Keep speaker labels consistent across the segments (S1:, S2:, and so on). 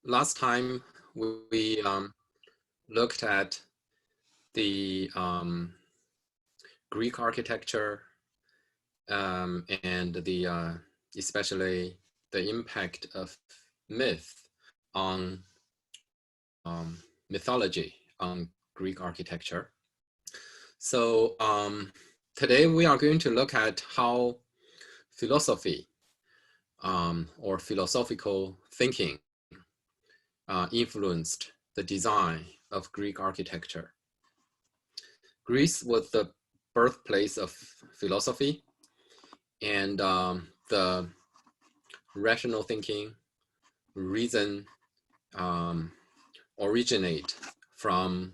S1: last time we looked at the Greek architecture and the especially the impact of myth on mythology on Greek architecture. So today we are going to look at how philosophy or philosophical thinking influenced the design of Greek architecture. Greece was the birthplace of philosophy, and the rational thinking, reason originate from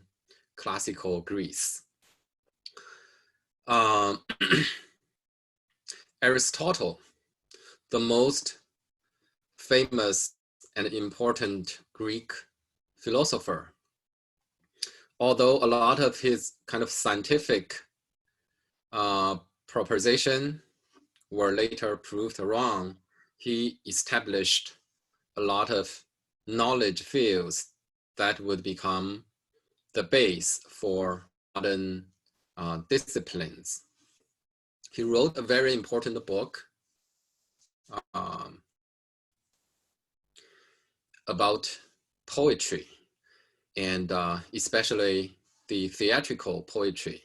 S1: classical Greece. Aristotle, the most famous and important Greek philosopher, although a lot of his kind of scientific proposition were later proved wrong, he established a lot of knowledge fields that would become the base for modern disciplines. He wrote a very important book about poetry, and especially the theatrical poetry,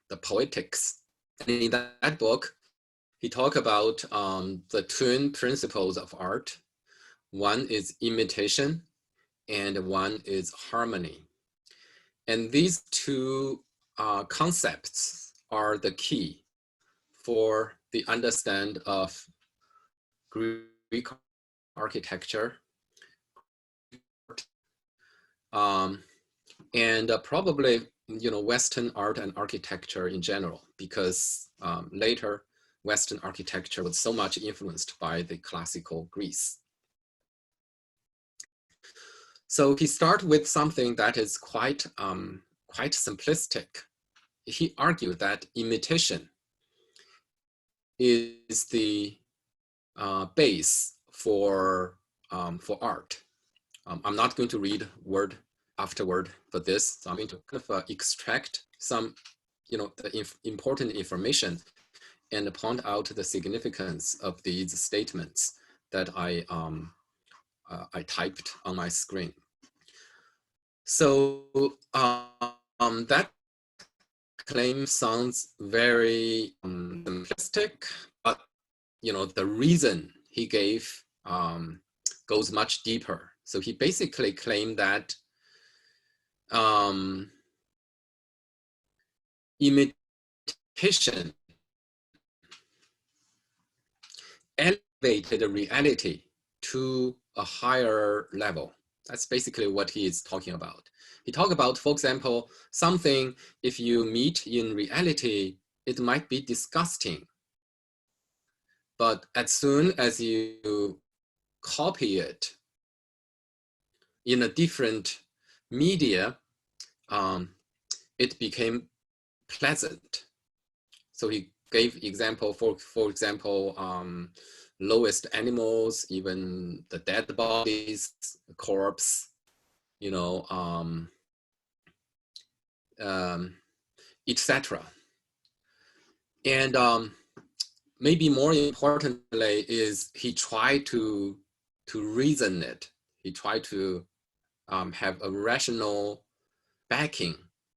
S1: the poetics. And in that book, he talked about the twin principles of art. One is imitation, and one is harmony. And these two concepts are the key for the understanding of Greek architecture and probably Western art and architecture in general, because later Western architecture was so much influenced by the classical Greece. So he started with something that is quite simplistic. He argued that imitation is the base for art. I'm not going to read word after word for this, so I'm going to kind of extract some, the important information and point out the significance of these statements that I typed on my screen. So that claim sounds very simplistic, but the reason he gave goes much deeper. So he basically claimed that imitation elevated reality to a higher level. That's basically what he is talking about. He talked about, for example, something if you meet in reality, it might be disgusting. But as soon as you copy it in a different media, it became pleasant. So he gave example, for example, lowest animals, even the dead bodies, corpse, etc. And maybe more importantly is he tried to reason it. He tried to have a rational backing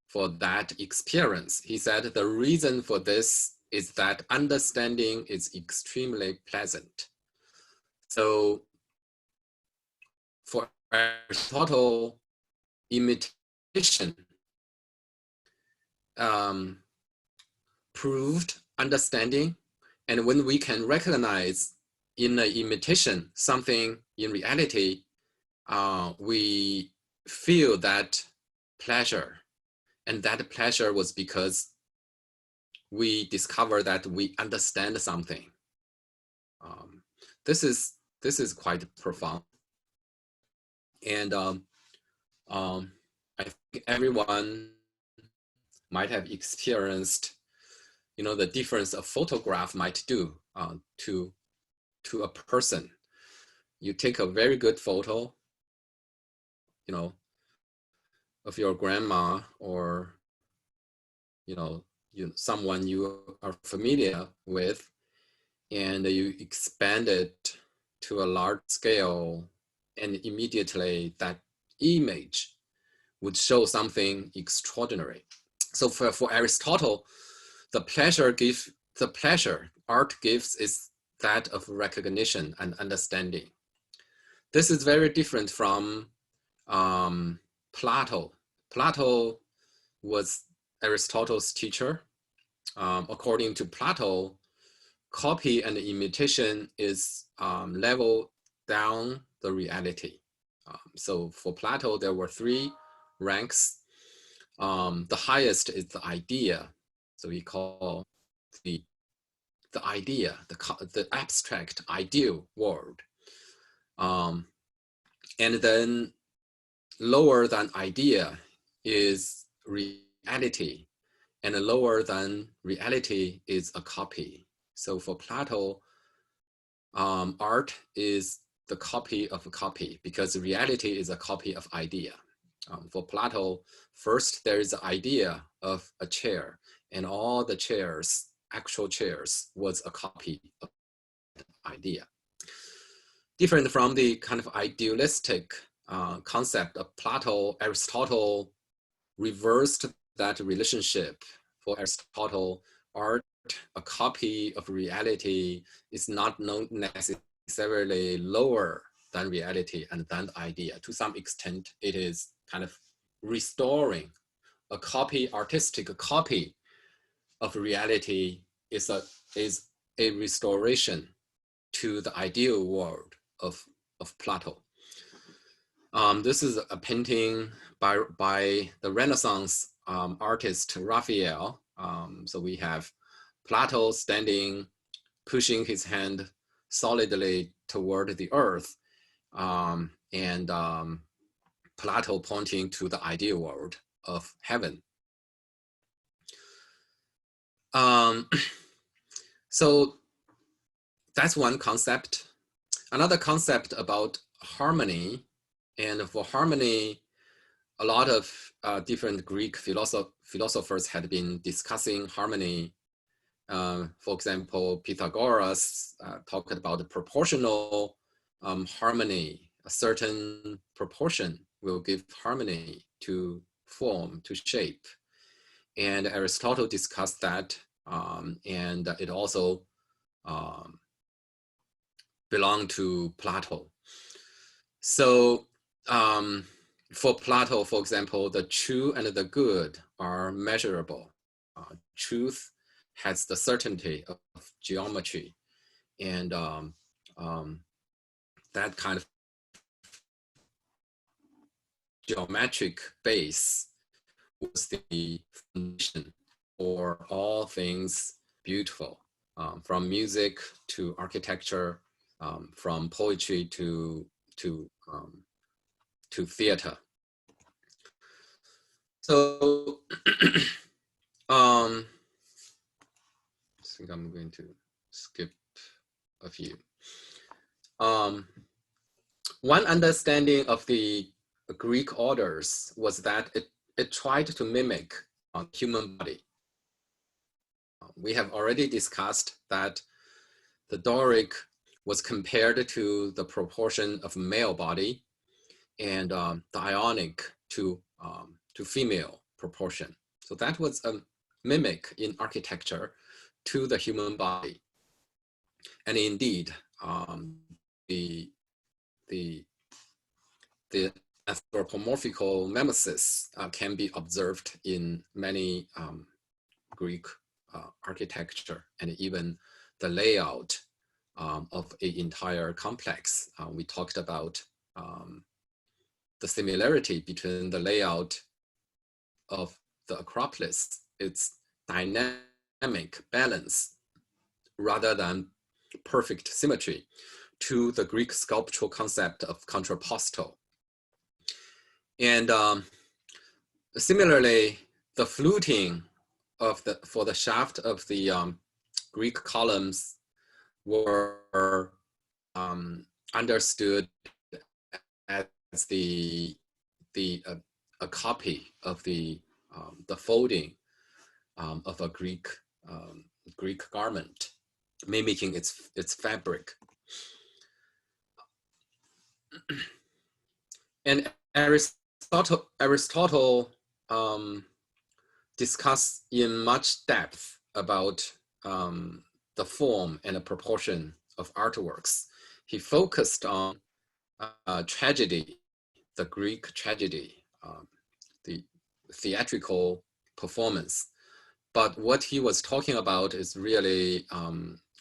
S1: for that experience. He said the reason for this is that understanding is extremely pleasant. So for Aristotle, imitation proved understanding. And when we can recognize in an imitation something in reality, we feel that pleasure. And that pleasure was because we discover that we understand something. This is quite profound. And I think everyone might have experienced, the difference a photograph might do to a person. You take a very good photo, of your grandma or someone you are familiar with, and you expand it to a large scale, and immediately that image would show something extraordinary. So for Aristotle, the pleasure art gives is that of recognition and understanding. This is very different from Plato. Plato was Aristotle's teacher. According to Plato, copy and imitation is level down the reality. So for Plato, there were 3 ranks. The highest is the idea. So he called the idea, the abstract ideal world. And then lower than idea is reality, and lower than reality is a copy. So for Plato, art is the copy of a copy, because reality is a copy of idea. For Plato, first there is the idea of a chair, and all the chairs, actual chairs, was a copy of the idea. Different from the kind of idealistic concept of Plato, Aristotle reversed that relationship. For Aristotle, art, a copy of reality, is not necessarily lower than reality and than the idea. To some extent, it is kind of restoring a copy, artistic copy of reality is a restoration to the ideal world of Plato. This is a painting by the Renaissance artist Raphael. So we have Plato standing, pushing his hand solidly toward the earth, and Plato pointing to the ideal world of heaven. So that's one concept. Another concept about harmony, and for harmony, a lot of different Greek philosophers had been discussing harmony. For example, Pythagoras talked about the proportional harmony. A certain proportion will give harmony to form, to shape. And Aristotle discussed that, and it also belonged to Plato. So for Plato, for example, the true and the good are measurable. Truth has the certainty of geometry, and that kind of geometric base was the foundation for all things beautiful, from music to architecture, from poetry to theater. So I think I'm going to skip a few. One understanding of the Greek orders was that it tried to mimic the human body. We have already discussed that the Doric was compared to the proportion of male body, and the Ionic to female proportion. So that was a mimic in architecture to the human body. And indeed, the anthropomorphical mimesis can be observed in many Greek architecture, and even the layout of an entire complex. We talked about the similarity between the layout of the Acropolis, its dynamic balance, rather than perfect symmetry, to the Greek sculptural concept of contrapposto. And similarly, the fluting for the shaft of the Greek columns were understood as the a copy of the folding of a Greek garment, mimicking its fabric. And Aristotle discussed in much depth about the form and the proportion of artworks. He focused on tragedy, the Greek tragedy, the theatrical performance. But what he was talking about is really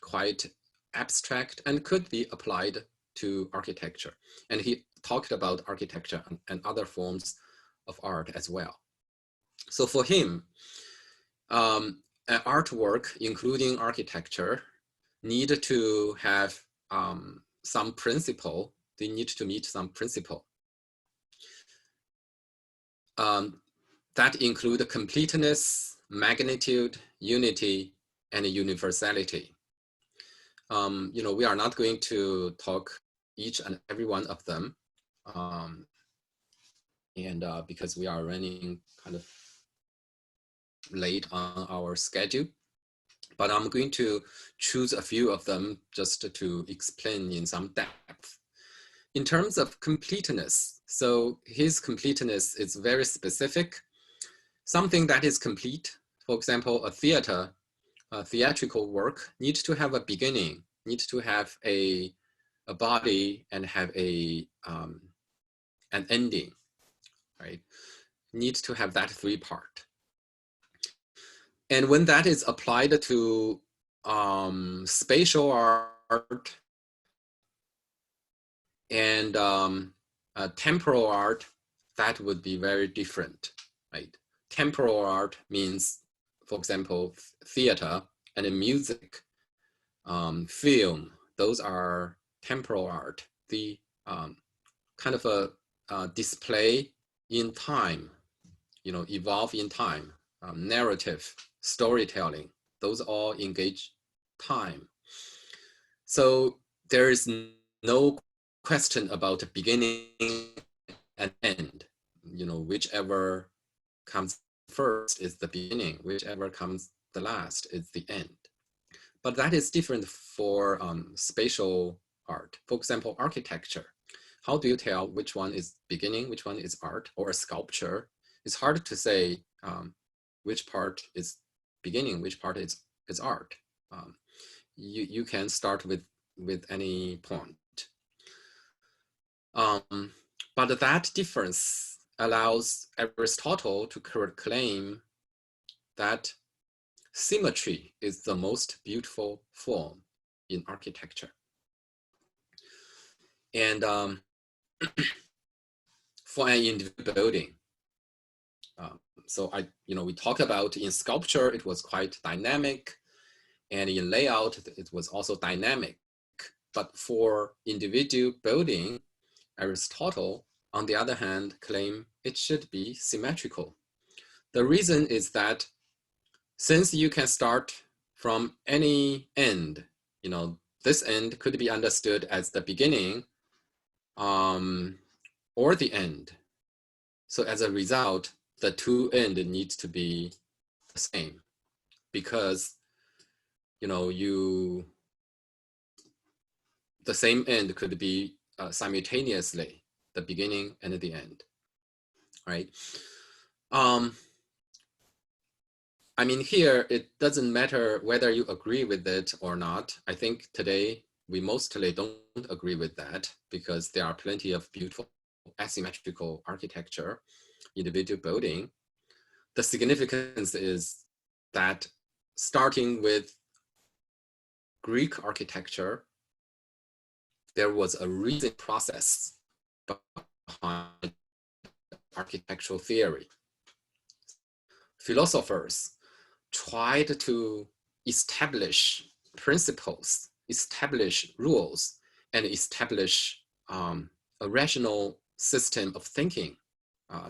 S1: quite abstract and could be applied to architecture. And he talked about architecture and other forms of art as well. So for him, an artwork, including architecture, need to have some principle. They need to meet some principle that include completeness, magnitude, unity, and universality. We are not going to talk each and every one of them, because we are running kind of late on our schedule. But I'm going to choose a few of them just to explain in some depth. In terms of completeness, so his completeness is very specific. Something that is complete, for example, a theatrical work needs to have a beginning, needs to have a body and have an ending, right? Needs to have that three-part. And when that is applied to spatial art and temporal art, that would be very different, right? Temporal art means, for example, theater and music, film, those are temporal art. The kind of a display in time, evolve in time, narrative, storytelling, those all engage time. So there is no question about beginning and end. Whichever comes first is the beginning, whichever comes the last is the end. But that is different for spatial art. For example, architecture. How do you tell which one is beginning, which one is art, or a sculpture? It's hard to say which part is beginning, which part is art. You can start with any point. But that difference allows Aristotle to claim that symmetry is the most beautiful form in architecture. And for an individual building, so we talked about in sculpture, it was quite dynamic, and in layout, it was also dynamic. But for individual building, Aristotle, on the other hand, claimed it should be symmetrical. The reason is that since you can start from any end, this end could be understood as the beginning or the end. So as a result, the two ends need to be the same, because the same end could be simultaneously the beginning and the end, right? I mean, here, it doesn't matter whether you agree with it or not. I think today we mostly don't agree with that, because there are plenty of beautiful asymmetrical architecture, individual building. The significance is that starting with Greek architecture, there was a reasoning process behind architectural theory. Philosophers tried to establish principles, establish rules, and establish a rational system of thinking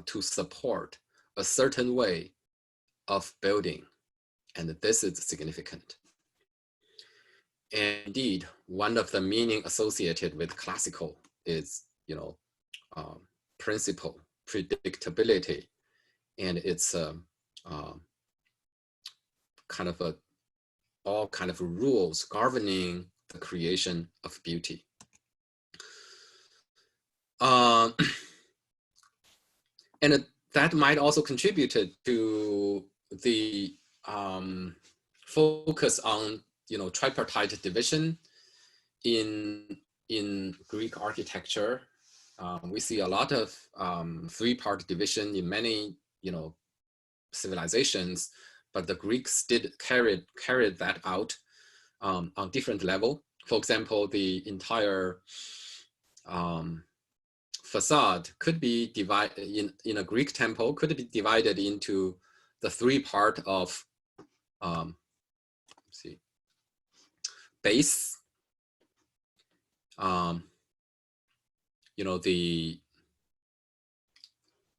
S1: to support a certain way of building. And this is significant. And indeed, one of the meaning associated with classical is, principle, predictability, and it's kind of all kind of rules governing the creation of beauty. And that might also contribute to the focus on, tripartite division in Greek architecture. We see a lot of three-part division in many, civilizations, but the Greeks did carried that out on different level. For example, the entire facade could be divided in a Greek temple, could be divided into the three part of base, on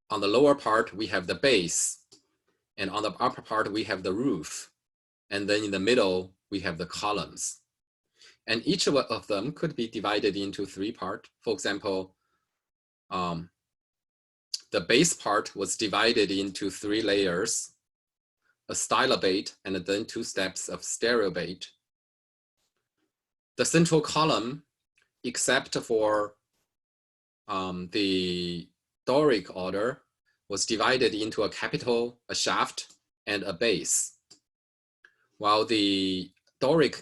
S1: the lower part we have the base, and on the upper part we have the roof, and then in the middle we have the columns, and each of them could be divided into three parts. For example, the base part was divided into 3 layers, a stylobate, and then 2 steps of stereobate. The central column, except for the Doric order, was divided into a capital, a shaft, and a base. While the Doric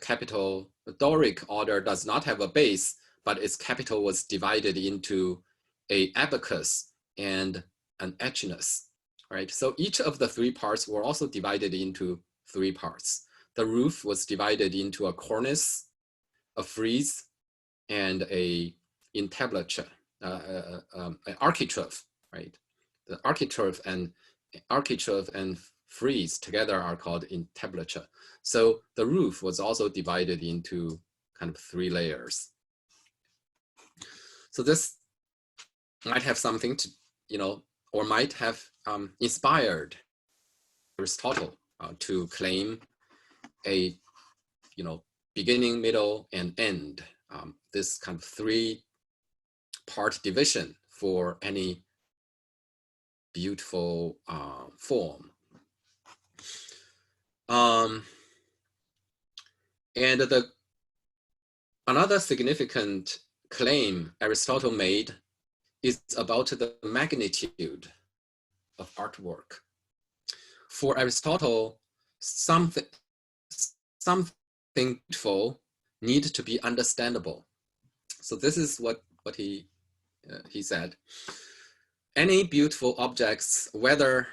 S1: order does not have a base, but its capital was divided into a abacus and an echinus, right? So each of the 3 parts were also divided into 3 parts. The roof was divided into a cornice, a frieze, and a entablature, an architrave, right? The architrave and frieze together are called entablature. So the roof was also divided into kind of 3 layers. So this might have something to, or might have inspired Aristotle to claim a, beginning, middle, and end, this kind of 3-part division for any beautiful form. And another significant claim Aristotle made is about the magnitude of artwork. For Aristotle, something beautiful needs to be understandable. So this is what he said. Any beautiful objects, whether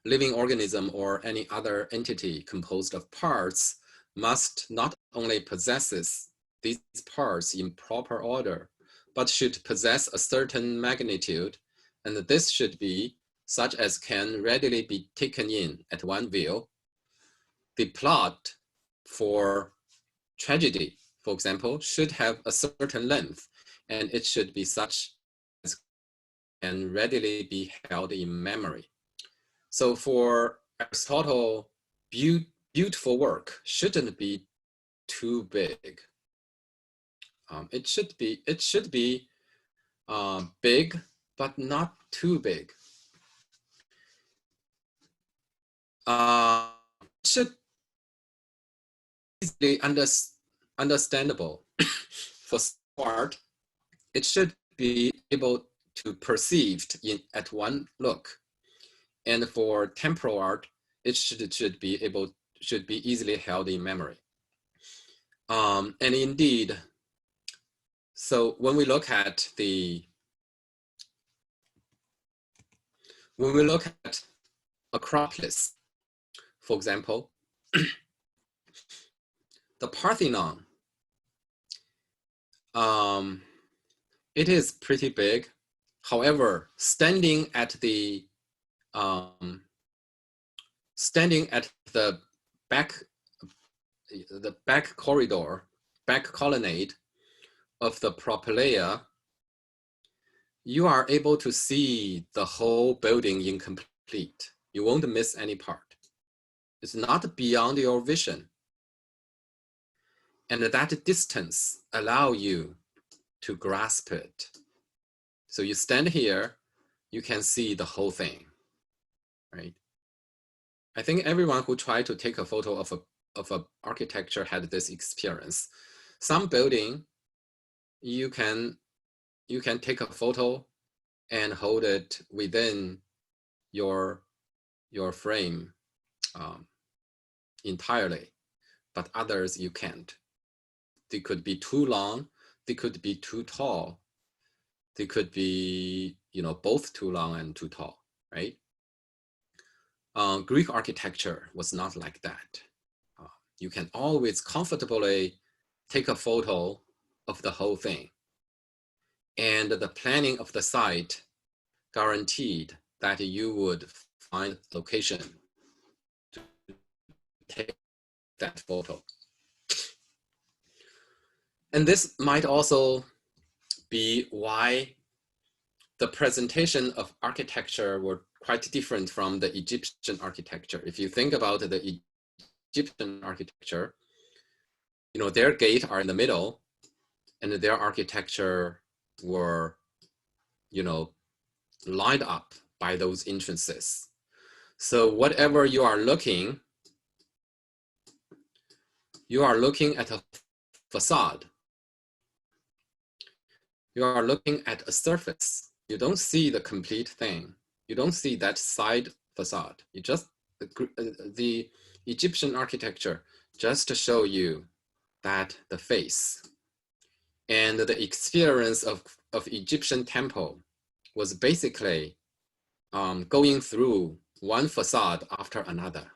S1: living organism or any other entity composed of parts, must not only possesses these parts in proper order, but should possess a certain magnitude, and this should be such as can readily be taken in at one view. The plot for tragedy, for example, should have a certain length, and it should be such as can readily be held in memory. So for Aristotle, beautiful work shouldn't be too big. It should be big, but not too big. It should be easily understandable. For art, it should be able to perceived at one look, and for temporal art, it should be easily held in memory. And indeed, so when we look at Acropolis, for example, the Parthenon, it is pretty big. However, standing at the back corridor, back colonnade of the propylaea, you are able to see the whole building incomplete. You won't miss any part. It's not beyond your vision. And that distance allows you to grasp it. So you stand here, you can see the whole thing, right? I think everyone who tried to take a photo of a architecture had this experience. Some building, you can take a photo and hold it within your frame entirely, but others you can't. They could be too long, they could be too tall, they could be, you know, both too long and too tall, right? Greek architecture was not like that. You can always comfortably take a photo of the whole thing. And the planning of the site guaranteed that you would find location to take that photo. And this might also be why the presentation of architecture were quite different from the Egyptian architecture. If you think about the Egyptian architecture, you know, their gates are in the middle and their architecture were, you know, lined up by those entrances. So whatever you are looking at a facade. You are looking at a surface. You don't see the complete thing. You don't see that side facade. You just, the Egyptian architecture just to show you that the face. And the experience of Egyptian temple was basically going through one facade after another.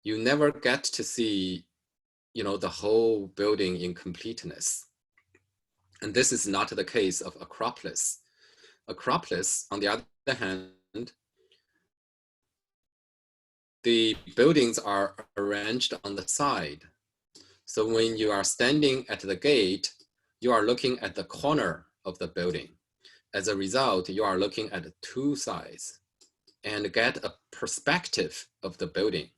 S1: You never get to see, you know, the whole building in completeness. And this is not the case of Acropolis. Acropolis, on the other hand, the buildings are arranged on the side. So when you are standing at the gate, you are looking at the corner of the building. As a result, you are looking at two sides and get a perspective of the building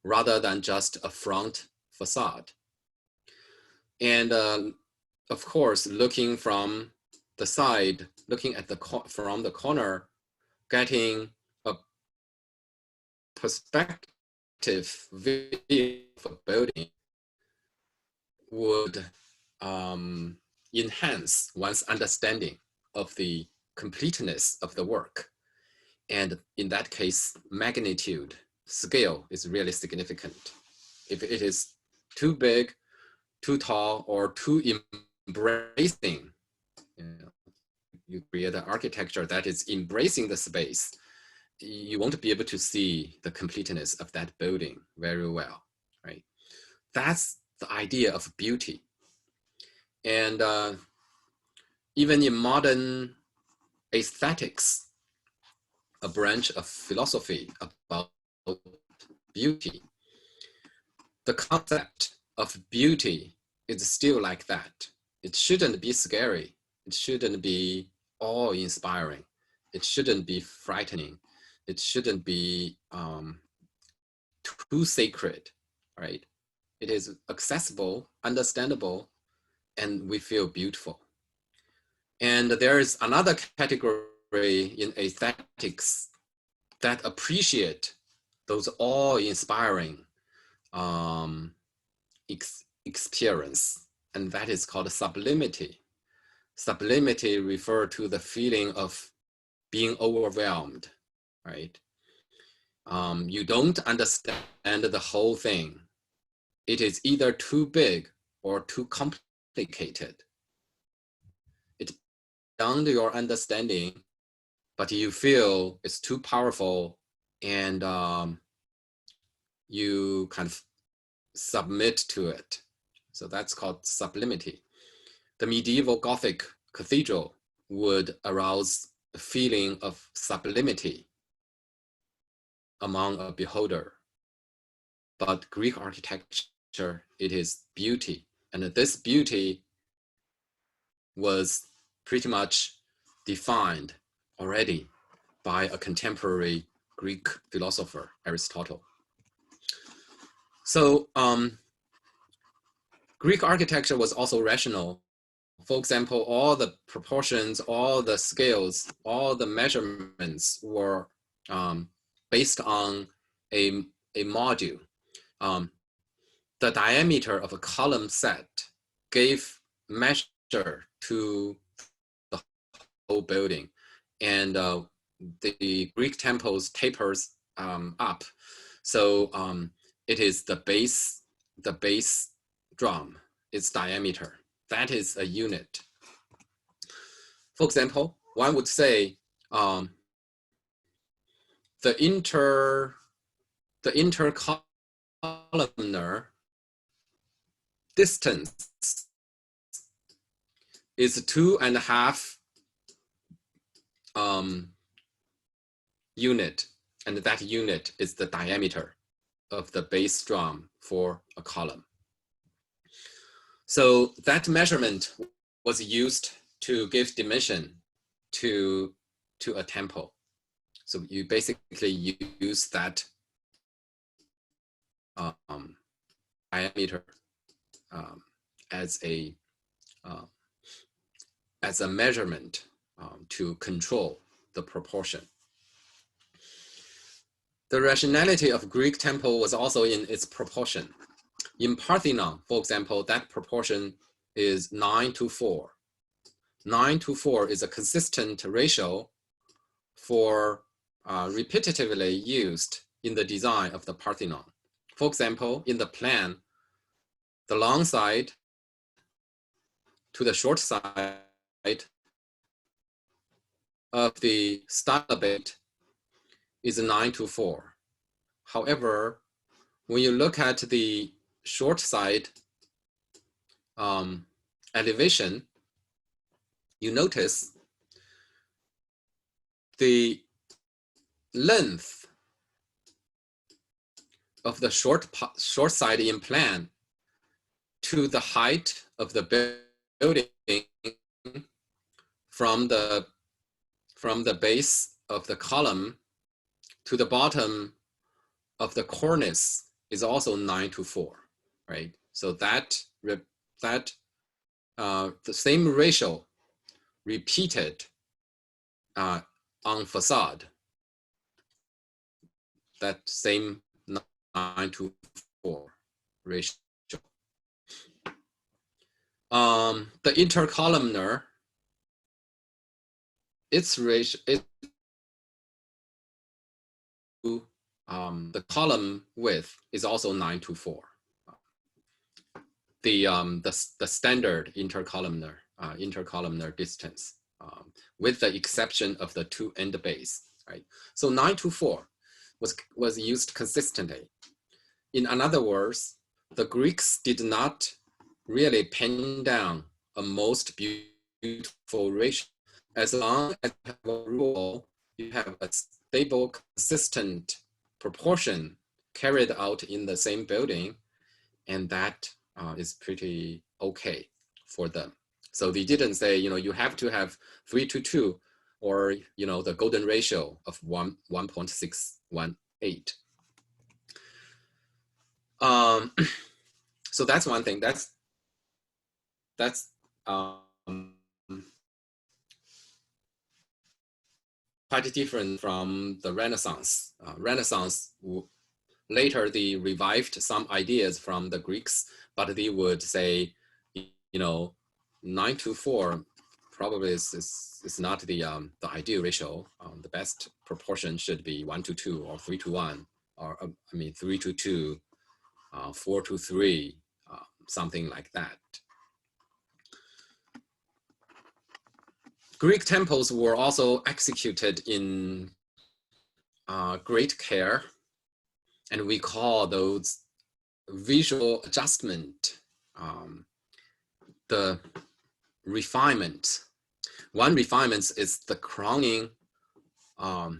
S1: rather than just a front facade. And of course, looking from the side, looking at from the corner, getting a perspective view of a building would enhance one's understanding of the completeness of the work. And in that case, magnitude, scale is really significant. If it is too big, too tall, or too embracing, you create an architecture that is embracing the space, you won't be able to see the completeness of that building very well, right? That's the idea of beauty. And even in modern aesthetics, a branch of philosophy about beauty, the concept of beauty is still like that. It shouldn't be scary. It shouldn't be awe-inspiring. It shouldn't be frightening. It shouldn't be too sacred, right? It is accessible, understandable, and we feel beautiful. And there is another category in aesthetics that appreciate those awe-inspiring experience, and that is called sublimity. Sublimity refers to the feeling of being overwhelmed, right? You don't understand the whole thing. It is either too big or too complicated. It's beyond your understanding, but you feel it's too powerful and you kind of submit to it. So that's called sublimity. The medieval Gothic cathedral would arouse a feeling of sublimity among a beholder. But Greek architecture, it is beauty. And this beauty was pretty much defined already by a contemporary Greek philosopher, Aristotle. So Greek architecture was also rational For example, all the proportions, all the scales, all the measurements were based on a module. The diameter of a column set gave measure to the whole building, and the Greek temples tapers up, so it is the base drum, its diameter. That is a unit. For example, one would say the intercolumnar distance is 2.5 unit, and that unit is the diameter of the base drum for a column. So that measurement was used to give dimension to a temple. So you basically use that diameter as a measurement to control the proportion. The rationality of Greek temple was also in its proportion. In Parthenon, for example, that proportion is 9:4. 9:4 is a consistent ratio for repetitively used in the design of the Parthenon. For example, in the plan, the long side to the short side of the stylobate is 9:4. However, when you look at the short side elevation, you notice the length of the short side in plan to the height of the building from the base of the column to the bottom of the cornice is also 9:4, right? So that the same ratio repeated on facade, that same 9:4 ratio. The intercolumnar, its ratio is the column width is also 9:4. The standard intercolumnar distance, with the exception of the two end base, right? So 9:4 was used consistently. In other words, the Greeks did not really pin down a most beautiful ratio. As long as you have a rule, you have a stable, consistent proportion carried out in the same building, and that is pretty okay for them. So they didn't say, you have to have 3:2, or the golden ratio of 1.618. So that's one thing. That's quite different from the Renaissance. Renaissance, later they revived some ideas from the Greeks, but they would say, 9:4 probably is not the ideal ratio. The best proportion should be 1:2 or 3:1, or 3:2, 4:3, something like that. Greek temples were also executed in great care, and we call those visual adjustment, the refinement. One refinement is the crowning of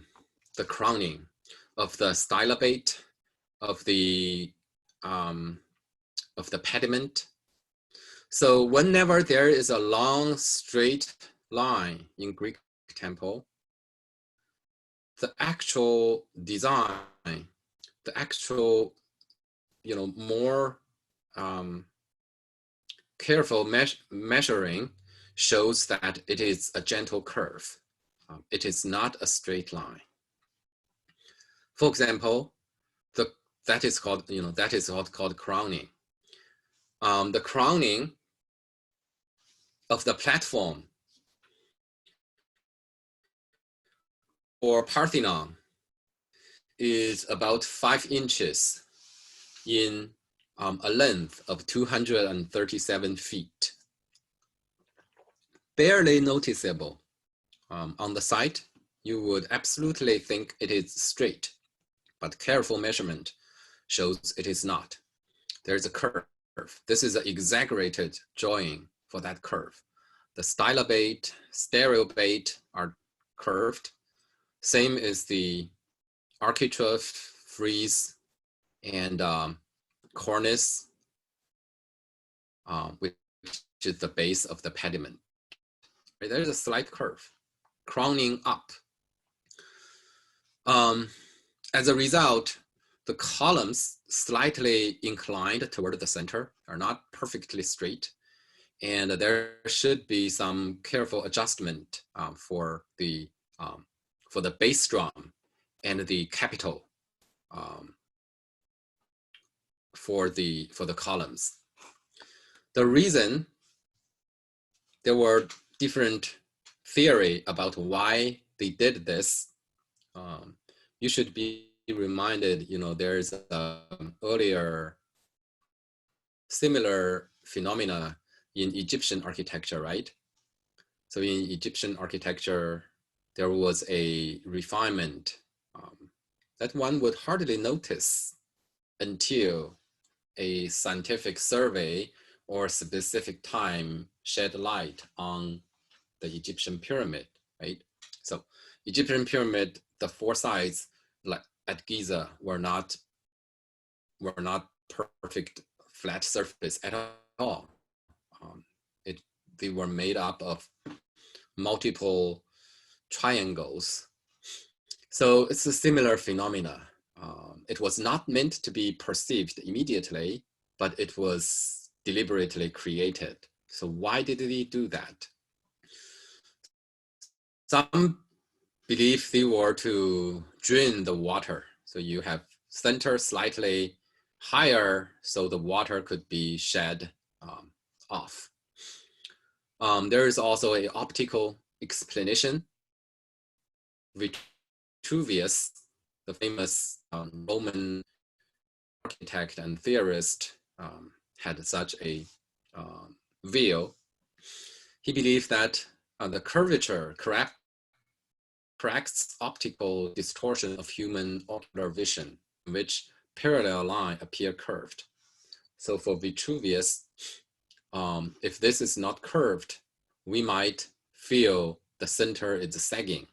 S1: the stylobate, of the pediment. So whenever there is a long straight line in Greek temple, the actual design, the actual more careful measuring shows that it is a gentle curve. It is not a straight line. For example, that is called crowning. The crowning of the platform for Parthenon is about 5 inches in a length of 237 feet. Barely noticeable. On the side, you would absolutely think it is straight, but careful measurement shows it is not. There's a curve. This is an exaggerated drawing for that curve. The stylobate, stereobate are curved. Same as the architrave, frieze, and cornice, which is the base of the pediment. Right? There's a slight curve, crowning up. As a result, the columns slightly inclined toward the center are not perfectly straight, and there should be some careful adjustment for the bass drum and the capital for the columns. The reason there were different theory about why they did this. You should be reminded, there's earlier similar phenomena in Egyptian architecture, right? So in Egyptian architecture, there was a refinement that one would hardly notice until a scientific survey or specific time shed light on the Egyptian pyramid, right? So Egyptian pyramid, the 4 sides like at Giza were not perfect flat surface at all. They were made up of multiple triangles. So it's a similar phenomena. It was not meant to be perceived immediately, but it was deliberately created. So why did they do that? Some believe they were to drain the water. So you have center slightly higher so the water could be shed off. There is also an optical explanation. Vitruvius, the famous Roman architect and theorist, had such a view. He believed that the curvature corrects optical distortion of human ocular vision, in which parallel lines appear curved. So for Vitruvius, if this is not curved, we might feel the center is sagging.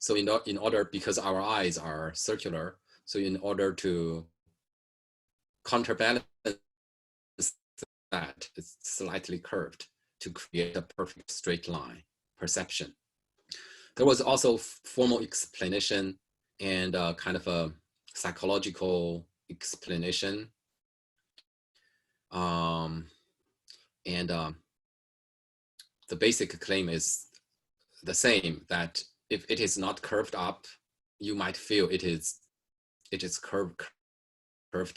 S1: So in order, because our eyes are circular, so in order to counterbalance that, it's slightly curved to create a perfect straight line perception. There was also formal explanation and kind of a psychological explanation. The basic claim is the same, that if it is not curved up, you might feel it is curved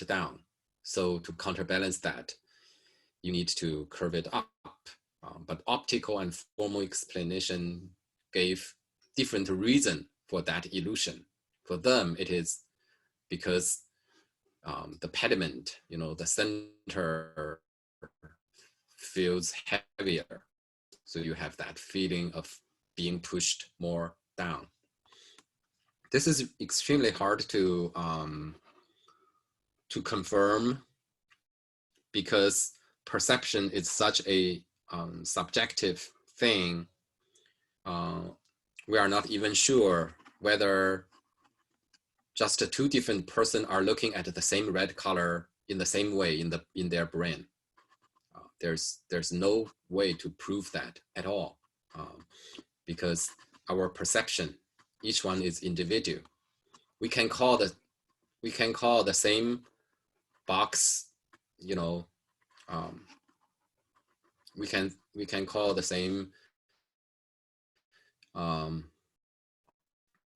S1: down. So to counterbalance that, you need to curve it up. But optical and formal explanation gave different reason for that illusion. For them, it is because the pediment, the center feels heavier. So you have that feeling of being pushed more down. This is extremely hard to confirm, because perception is such a subjective thing. We are not even sure whether just 2 different persons are looking at the same red color in the same way in their brain. There's no way to prove that at all, because our perception, each one is individual. We can call the same box, we can call the same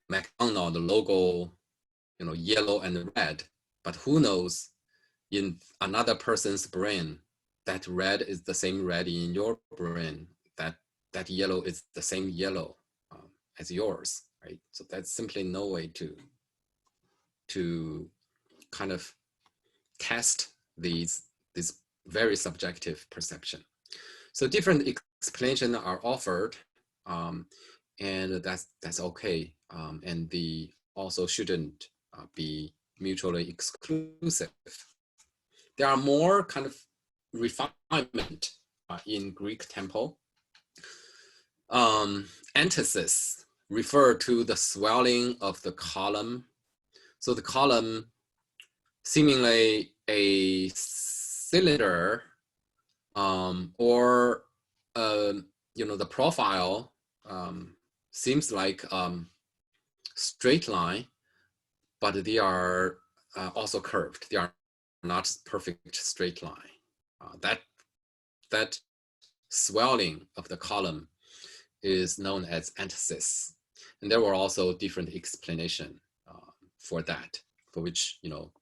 S1: McDonald's logo, yellow and red, but who knows, in another person's brain, that red is the same red in your brain, that yellow is the same yellow as yours, right? So that's simply no way to kind of test these very subjective perception. So different explanations are offered, and that's okay, and they also shouldn't be mutually exclusive. There are more kind of refinement in Greek temple. Antithesis refer to the swelling of the column. So the column, seemingly a cylinder, or the profile seems like straight line, but they are also curved. They are not perfect straight line. That swelling of the column is known as antithesis, and there were also different explanation for that, for which you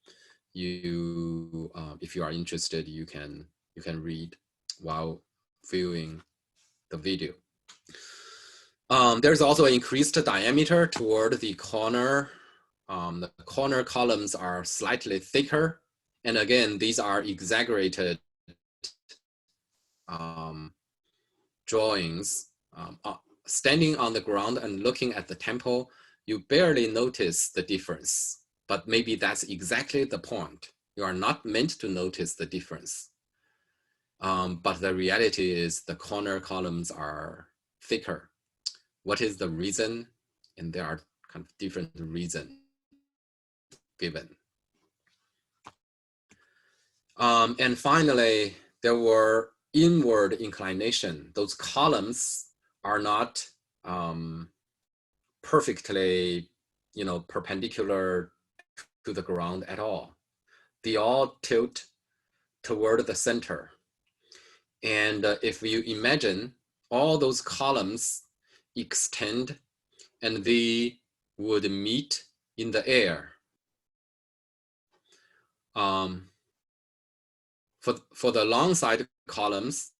S1: if you are interested, you can read while viewing the video. There's also an increased diameter toward the corner. The corner columns are slightly thicker, and again, these are exaggerated drawings. Standing on the ground and looking at the temple, you barely notice the difference, but maybe that's exactly the point. You are not meant to notice the difference. But the reality is the corner columns are thicker. What is the reason? And there are kind of different reasons given. And finally, there were inward inclination. Those columns are not perfectly, perpendicular to the ground at all. They all tilt toward the center. And if you imagine all those columns extend and they would meet in the air. For the long side columns,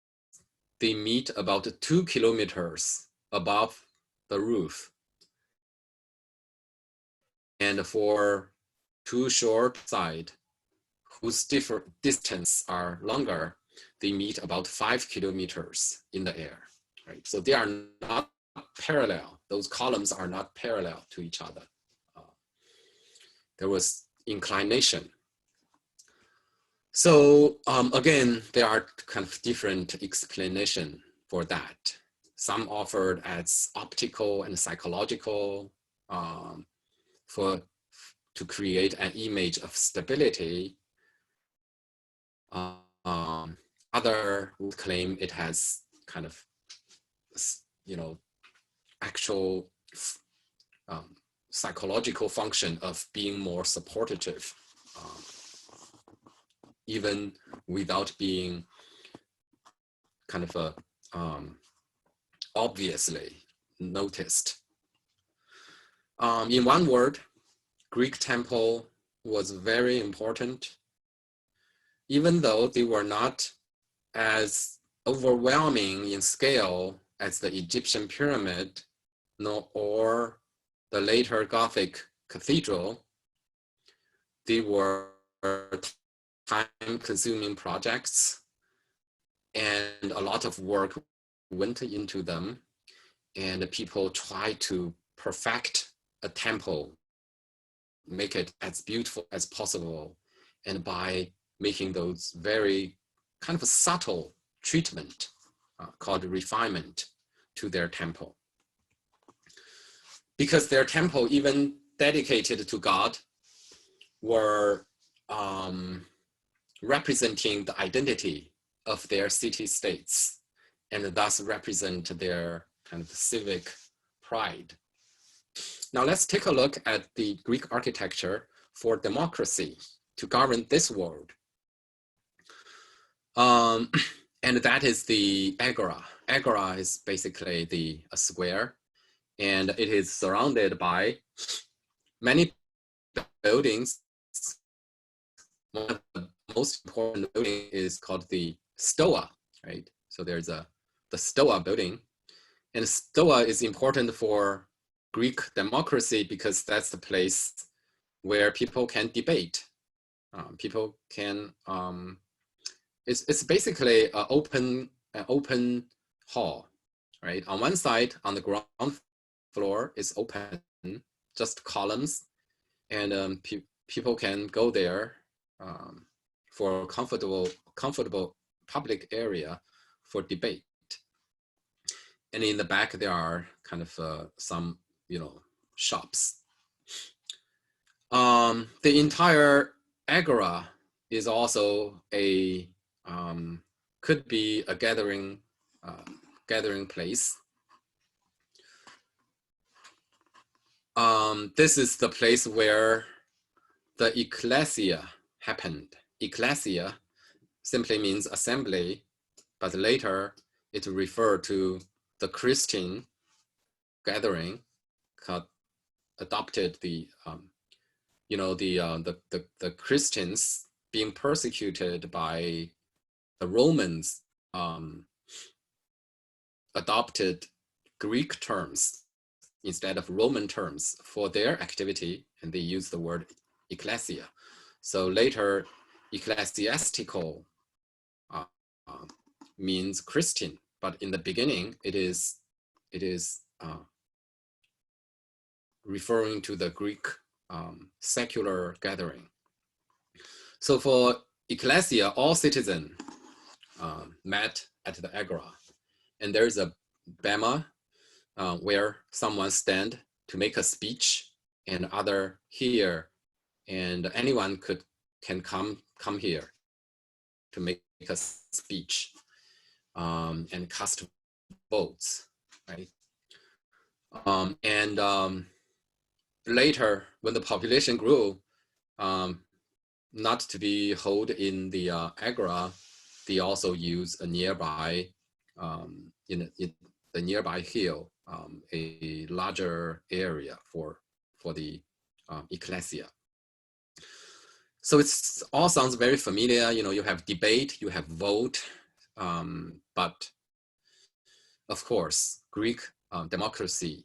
S1: they meet about 2 kilometers above the roof. And for two short side, whose different distance are longer, they meet about 5 kilometers in the air, right? So they are not parallel. Those columns are not parallel to each other. There was inclination. So again, there are kind of different explanation for that. Some offered as optical and psychological, to create an image of stability. Other would claim it has kind of, actual psychological function of being more supportive, even without being kind of obviously noticed. In one word, Greek temple was very important, even though they were not as overwhelming in scale as the Egyptian pyramid, or the later Gothic cathedral. They were time-consuming projects, and a lot of work went into them, and people tried to perfect a temple, make it as beautiful as possible, and by making those very kind of a subtle treatment called refinement to their temple. Because their temple, even dedicated to God, were representing the identity of their city-states, and thus represent their kind of civic pride. Now let's take a look at the Greek architecture for democracy to govern this world. And that is the agora. Agora is basically a square, and it is surrounded by many buildings. One of the most important building is called the Stoa, right? So there's the Stoa building, and Stoa is important for Greek democracy because that's the place where people can debate. People can, it's basically an open hall, right? On one side, on the ground floor is open, just columns, and people can go there for a comfortable public area for debate. And in the back, there are kind of some, shops. The entire agora is also could be a gathering place. This is the place where the ecclesia happened. Ecclesia simply means assembly, but later it referred to the Christian gathering, adopted the the Christians being persecuted by the Romans, adopted Greek terms instead of Roman terms for their activity, and they use the word ecclesia. So later, ecclesiastical means Christian, but in the beginning, it is referring to the Greek secular gathering. So for ecclesia, all citizens met at the agora, and there's a bema where someone stand to make a speech, and other hear, and anyone can come here to make a speech and cast votes, right? Later, when the population grew, not to be held in the agora, they also use a nearby, in the nearby hill, a larger area for the ecclesia. So it's all sounds very familiar. You have debate, you have vote, but of course, Greek democracy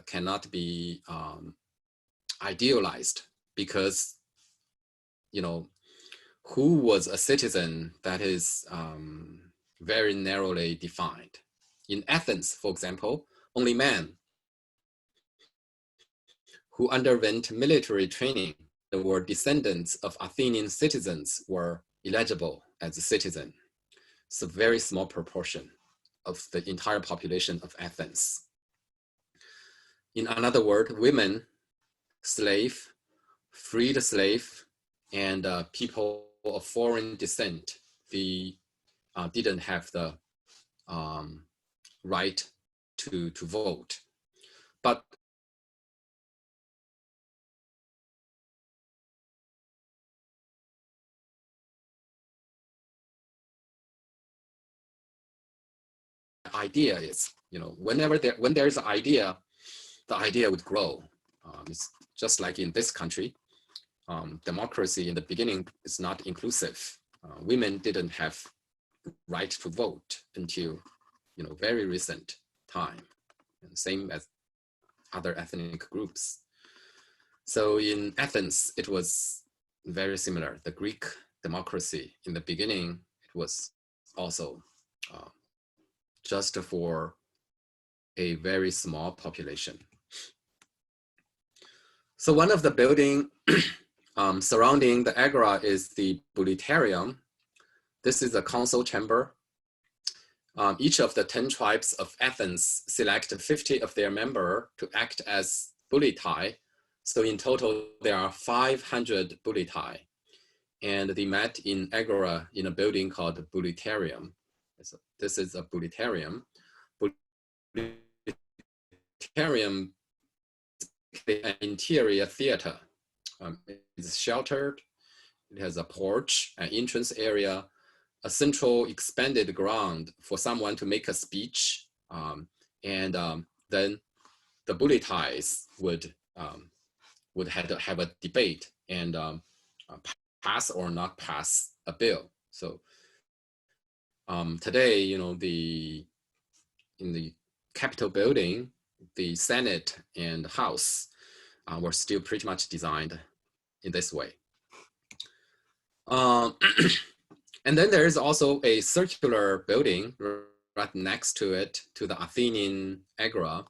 S1: cannot be idealized, because who was a citizen, that is very narrowly defined. In Athens, for example, only men who underwent military training that were descendants of Athenian citizens were eligible as a citizen. It's a very small proportion of the entire population of Athens. In another word, women, slave, freed slave, and people of foreign descent, they didn't have the right to vote. But idea is, when there's an idea, the idea would grow. It's just like in this country, democracy in the beginning is not inclusive. Women didn't have right to vote until very recent time, and same as other ethnic groups. So in Athens, it was very similar. The Greek democracy in the beginning, it was also just for a very small population. So one of the building surrounding the agora is the Bouleuterium. This is a council chamber. Each of the 10 tribes of Athens select 50 of their members to act as bouleutai. So in total, there are 500 bouleutai. And they met in agora in a building called the Bouleuterium. So this is a Bouleuterium. Bouleuterium is an interior theater. It's sheltered. It has a porch, an entrance area, a central expanded ground for someone to make a speech, and then the bully ties would have a debate and pass or not pass a bill. So today, you know, in the Capitol building, the Senate and House were still pretty much designed in this way. And then there is also a circular building right next to it, to the Athenian Agora,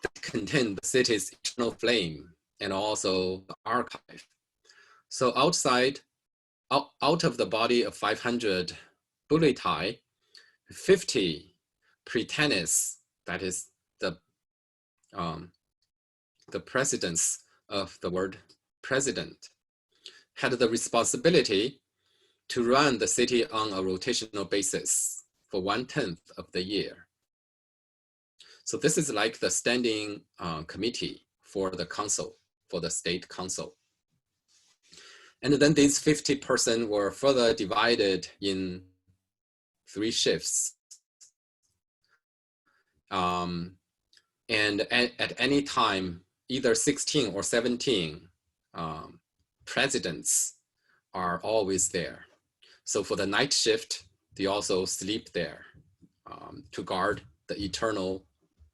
S1: that contained the city's eternal flame and also the archive. So outside, out of the body of 500 bulleti, 50 praetores, that is the precedence of the word president, had the responsibility to run the city on a rotational basis for 1/10 of the year. So this is like the standing committee for the council, for the state council. And then these 50 persons were further divided in 3 shifts. And at any time, either 16 or 17 presidents are always there. So for the night shift, they also sleep there to guard the eternal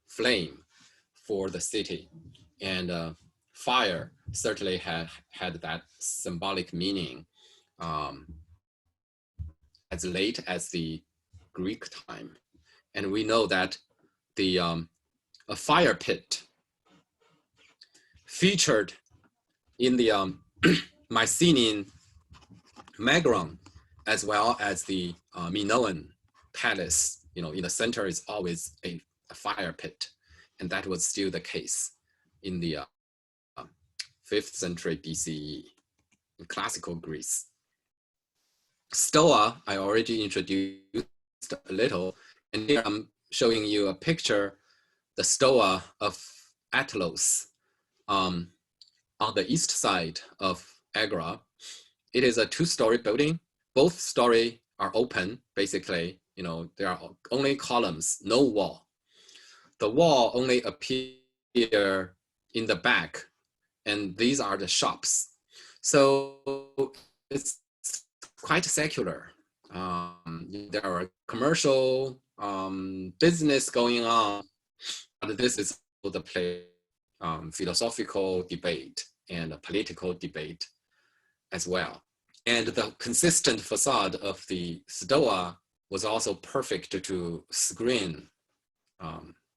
S1: flame for the city. And fire certainly had that symbolic meaning as late as the Greek time. And we know that a fire pit featured in the Mycenaean Megron, as well as the Minoan palace. You know, in the center is always a fire pit, and that was still the case in the 5th century BCE in classical Greece. Stoa, I already introduced a little, and here I'm showing you a picture, the Stoa of Atlos on the east side of Agora. It is a 2-story building. Both stories are open, basically. You know, there are only columns, no wall. The wall only appear in the back, and these are the shops. So it's quite secular. There are commercial business going on, but this is the place, philosophical debate and a political debate as well. And the consistent facade of the Stoa was also perfect to screen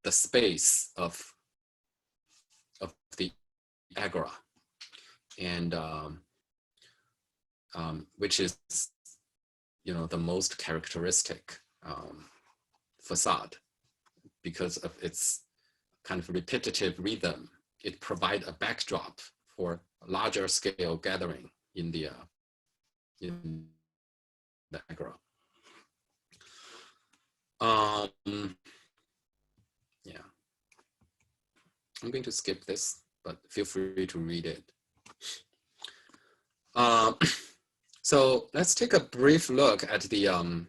S1: the space of the Agora, and which is, you know, the most characteristic facade because of its kind of repetitive rhythm. It provides a backdrop for a larger scale gathering in the Agora. Yeah, I'm going to skip this, but feel free to read it. So let's take a brief look at the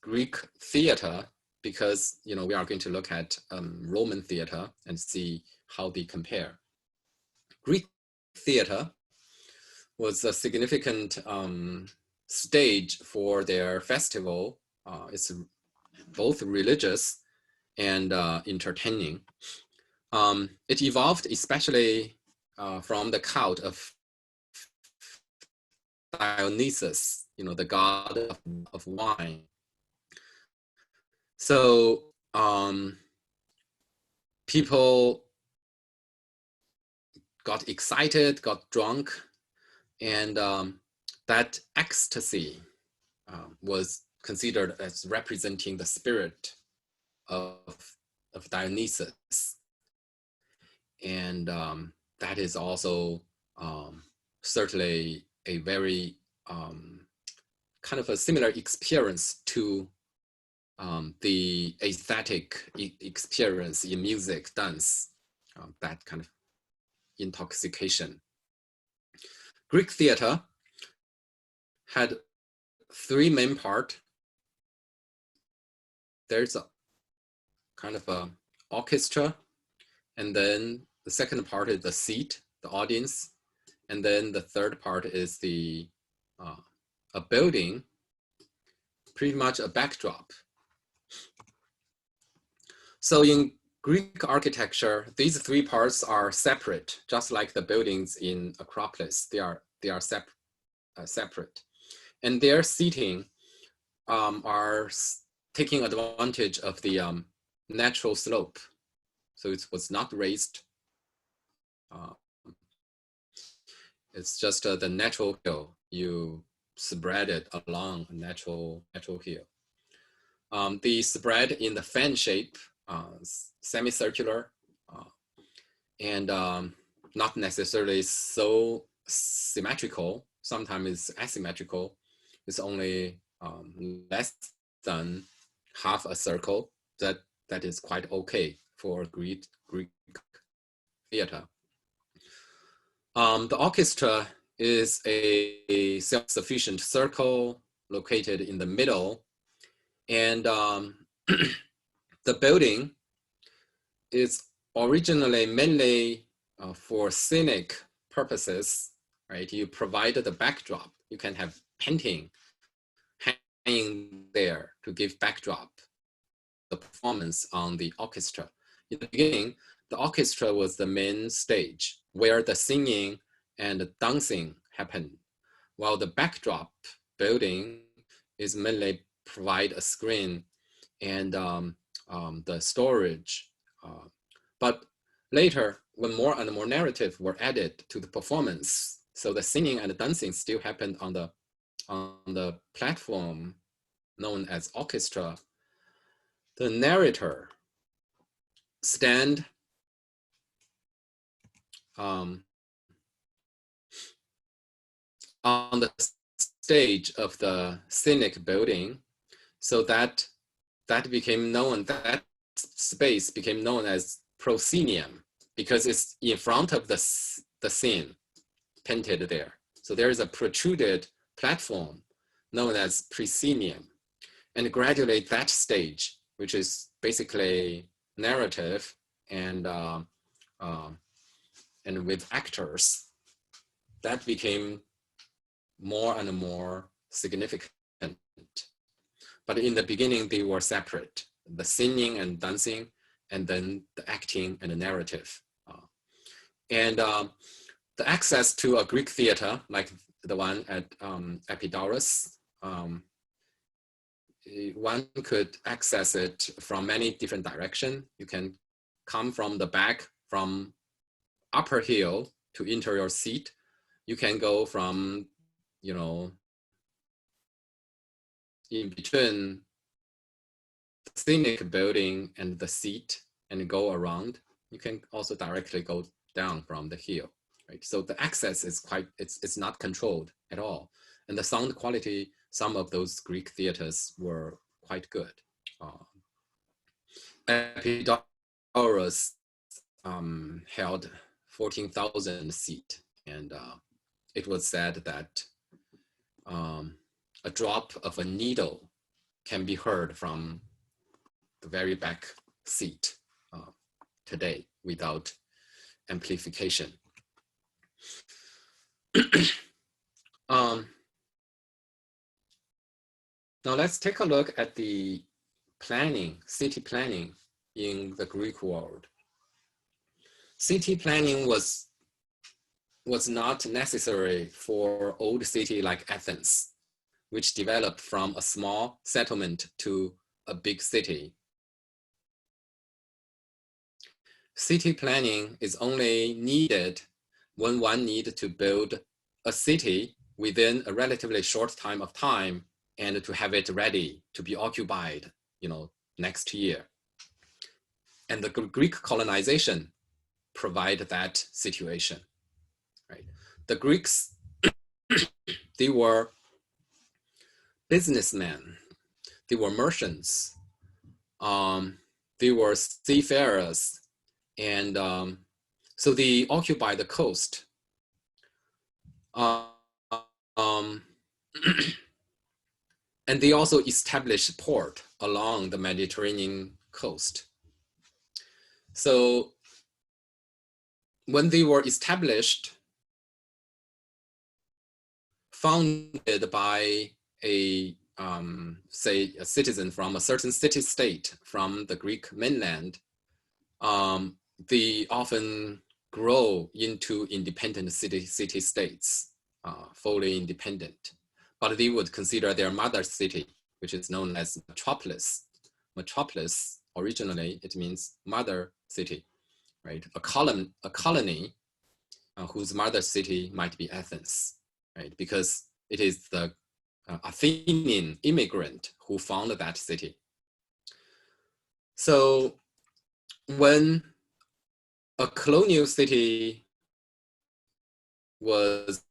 S1: Greek theater, because, you know, we are going to look at Roman theater and see how they compare. Greek theater was a significant stage for their festival. It's both religious and entertaining. It evolved especially from the cult of Dionysus, you know, the god of wine. So people got excited, got drunk, and that ecstasy was considered as representing the spirit of Dionysus. And that is also certainly a very kind of a similar experience to the aesthetic experience in music, dance, that kind of intoxication. Greek theater had three main parts. There's a kind of a orchestra, and then the second part is the seat, the audience, and then the third part is the a building, pretty much a backdrop. So in Greek architecture, these three parts are separate, just like the buildings in Acropolis. They are separate, and their seating are taking advantage of the natural slope. So it was not raised. It's just the natural hill. You spread it along a natural hill. The spread in the fan shape, semicircular, and not necessarily so symmetrical. Sometimes it's asymmetrical. It's only less than half a circle. That is quite okay for Greek theater. The orchestra is a self-sufficient circle located in the middle, and the building is originally mainly for scenic purposes, right? You provide the backdrop. You can have painting hanging there to give backdrop the performance on the orchestra. In the beginning, the orchestra was the main stage where the singing and dancing happened, while the backdrop building is mainly provide a screen and the storage. But later, when more and more narrative were added to the performance, so the singing and the dancing still happened on the platform known as orchestra, the narrator stand on the stage of the scenic building, so that became known, that space became known as proscenium, because it's in front of the scene painted there. So there is a protruded platform known as proscenium, and gradually that stage, which is basically narrative and with actors, that became more and more significant. But in the beginning, they were separate: the singing and dancing, and then the acting and the narrative. The access to a Greek theater, like the one at Epidaurus, one could access it from many different directions. You can come from the back, from upper hill to enter your seat. You can go from, in between the scenic building and the seat and go around. You can also directly go down from the hill, right? So the access is it's not controlled at all. And the sound quality, some of those Greek theaters were quite good. Epidaurus held 14,000 seats, and it was said that a drop of a needle can be heard from the very back seat today without amplification. Now let's take a look at the planning, city planning in the Greek world. City planning was not necessary for old city like Athens, which developed from a small settlement to a big city. City planning is only needed when one needs to build a city within a relatively short time and to have it ready to be occupied, next year. And the Greek colonization provide that situation, right? The Greeks, they were businessmen, they were merchants, they were seafarers, and so they occupied the coast. And they also established port along the Mediterranean coast. So when they were established, founded by say a citizen from a certain city-state from the Greek mainland, they often grow into independent city-states, fully independent. But they would consider their mother city, which is known as metropolis. Metropolis, originally, it means mother city, right? A colony whose mother city might be Athens, right? Because it is the Athenian immigrant who founded that city. So when a colonial city was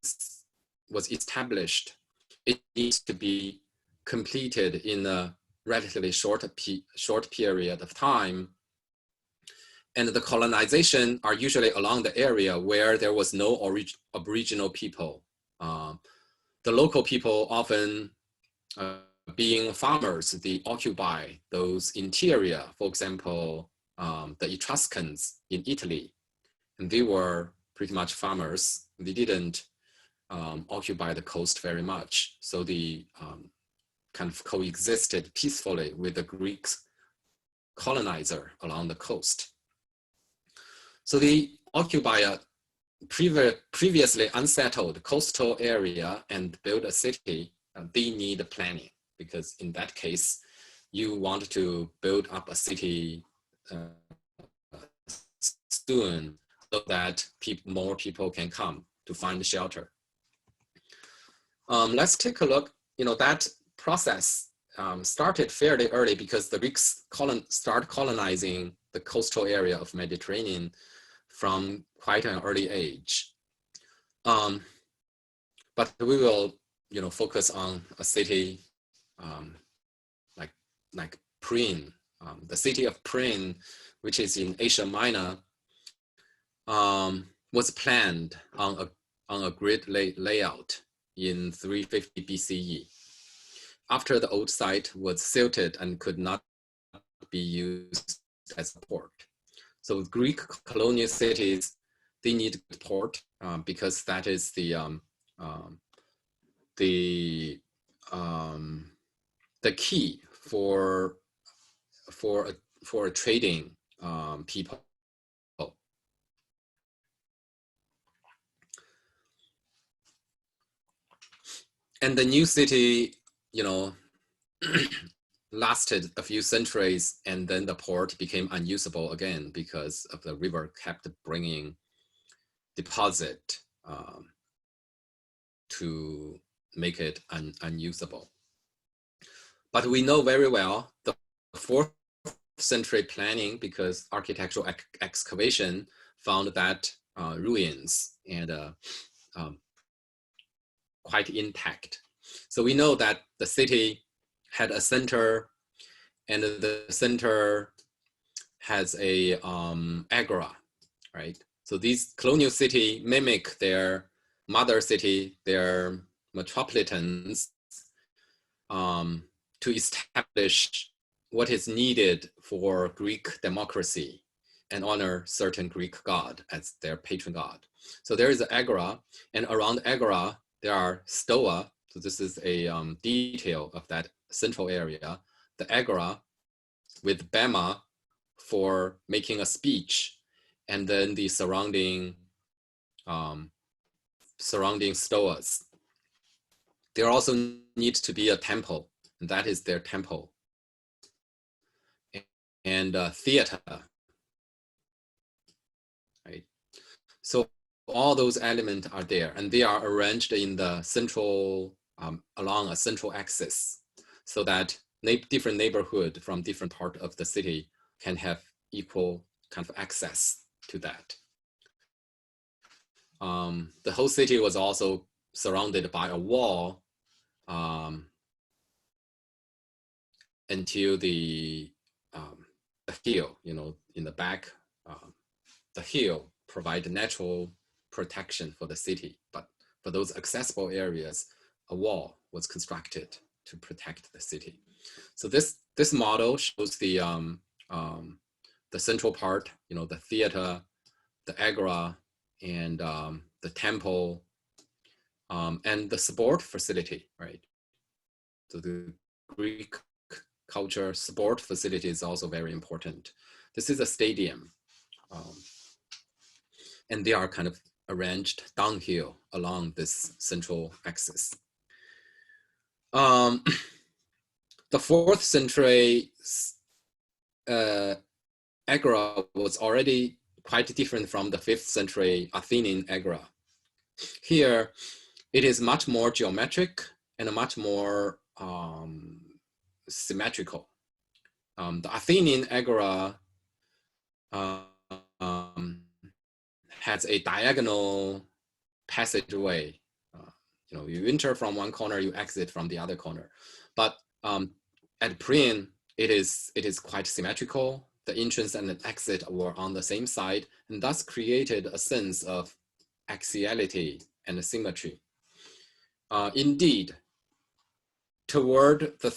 S1: established, it needs to be completed in a relatively short period of time. And the colonization are usually along the area where there was no aboriginal people. The local people often being farmers, they occupy those interior, for example, the Etruscans in Italy, and they were pretty much farmers. They didn't occupy the coast very much. So they kind of coexisted peacefully with the Greek colonizer along the coast. So they occupy a previously unsettled coastal area and build a city. They need planning, because in that case, you want to build up a city soon so that more people can come to find shelter. Let's take a look. That process started fairly early because the Greeks started colonizing the coastal area of Mediterranean from quite an early age. But we will, focus on a city like Priene. The city of Priene, which is in Asia Minor, was planned on a grid layout in 350 BCE. After the old site was silted and could not be used as a port. So Greek colonial cities, they need a port because that is the key for a trading people. And the new city, lasted a few centuries, and then the port became unusable again because of the river kept bringing deposit to make it unusable. But we know very well the 4th century planning, because architectural excavation found that ruins and quite intact. So we know that the city had a center, and the center has a agora, right? So these colonial city mimic their mother city, their metropolitans, to establish what is needed for Greek democracy and honor certain Greek god as their patron god. So there is an agora, and around the agora, there are stoa. So this is a detail of that central area, the agora with bema for making a speech, and then the surrounding stoas. There also needs to be a temple, and that is their temple, and a theater, right? So all those elements are there, and they are arranged in the central, along a central axis, so that different neighborhood from different part of the city can have equal kind of access to that. The whole city was also surrounded by a wall until the hill, in the back, the hill provide natural protection for the city. But for those accessible areas, a wall was constructed to protect the city. So this model shows the central part, the theater, the agora, and the temple, and the sport facility, right? So the Greek culture sport facility is also very important. This is a stadium, and they are kind of arranged downhill along this central axis. The 4th century agora was already quite different from the 5th century Athenian agora. Here, it is much more geometric and much more symmetrical. The Athenian agora has a diagonal passageway. You enter from one corner, you exit from the other corner. But at Priene, it is quite symmetrical. The entrance and the exit were on the same side, and thus created a sense of axiality and symmetry. Indeed, toward the